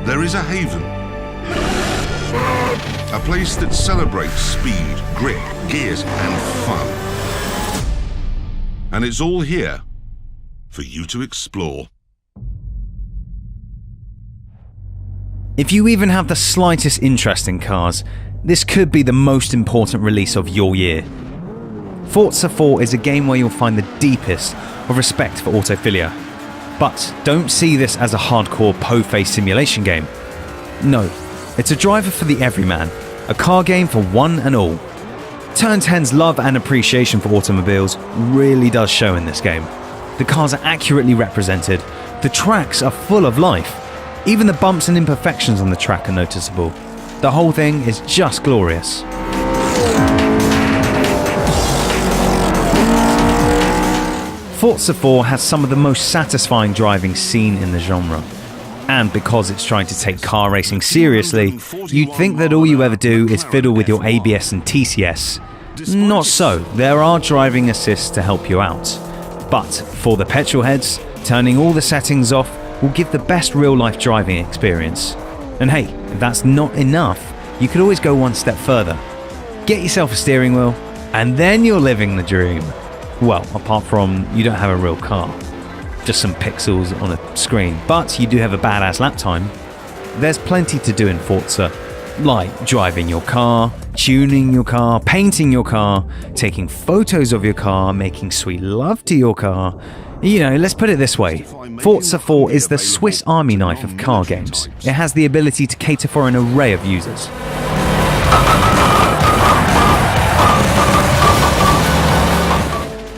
there is a haven. A place that celebrates speed, grip, gears, and fun. And it's all here for you to explore. If you even have the slightest interest in cars, this could be the most important release of your year. Forza 4 is a game where you'll find the deepest of respect for autophilia. But don't see this as a hardcore po-face simulation game. No, it's a driver for the everyman, a car game for one and all. Turn 10's love and appreciation for automobiles really does show in this game. The cars are accurately represented, the tracks are full of life, even the bumps and imperfections on the track are noticeable. The whole thing is just glorious. Forza 4 has some of the most satisfying driving seen in the genre. And because it's trying to take car racing seriously, you'd think that all you ever do is fiddle with your ABS and TCS. Not so, there are driving assists to help you out. But for the petrol heads, turning all the settings off will give the best real-life driving experience. And hey, if that's not enough, you could always go one step further. Get yourself a steering wheel, and then you're living the dream. Well, apart from you don't have a real car. Just some pixels on a screen, but you do have a badass lap time. There's plenty to do in Forza, like driving your car, tuning your car, painting your car, taking photos of your car, making sweet love to your car. You know, let's put it this way. Forza 4 is the Swiss Army knife of car games. It has the ability to cater for an array of users.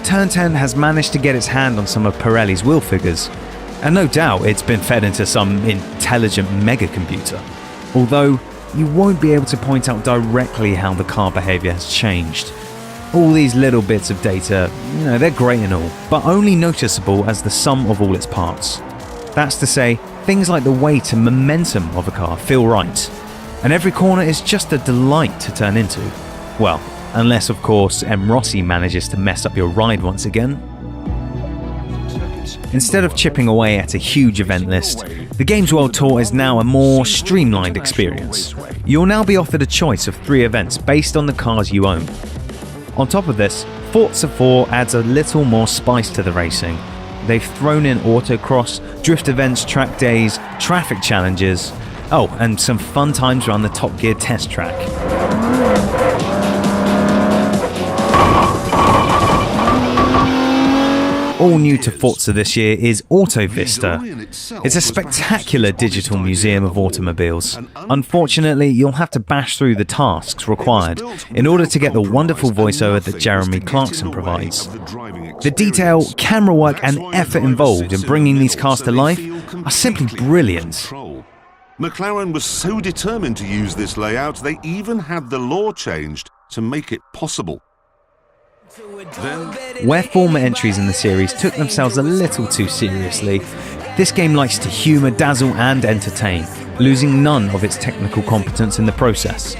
Turn 10 has managed to get its hand on some of Pirelli's wheel figures, and no doubt it's been fed into some intelligent mega computer. Although, you won't be able to point out directly how the car behaviour has changed. All these little bits of data, they're great and all, but only noticeable as the sum of all its parts. That's to say, things like the weight and momentum of a car feel right, and every corner is just a delight to turn into. Well, unless of course M. Rossi manages to mess up your ride once again. Instead of chipping away at a huge event list, the Games World Tour is now a more streamlined experience. You'll now be offered a choice of 3 events based on the cars you own. On top of this, Forza 4 adds a little more spice to the racing. They've thrown in autocross, drift events, track days, traffic challenges, and some fun times around the Top Gear test track. All new to Forza this year is Auto Vista. It's a spectacular digital museum of automobiles. Unfortunately, you'll have to bash through the tasks required in order to get the wonderful voiceover that Jeremy Clarkson provides. The detail, camera work and effort involved in bringing these cars to life are simply brilliant. McLaren was so determined to use this layout, they even had the law changed to make it possible. Where former entries in the series took themselves a little too seriously, this game likes to humour, dazzle and entertain, losing none of its technical competence in the process.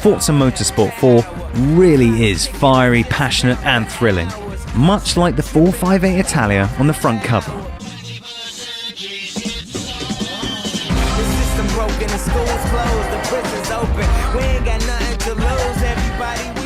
Forza Motorsport 4 really is fiery, passionate and thrilling, much like the 458 Italia on the front cover. Broken, the school's closed, the prison's open. We ain't got nothing to lose, everybody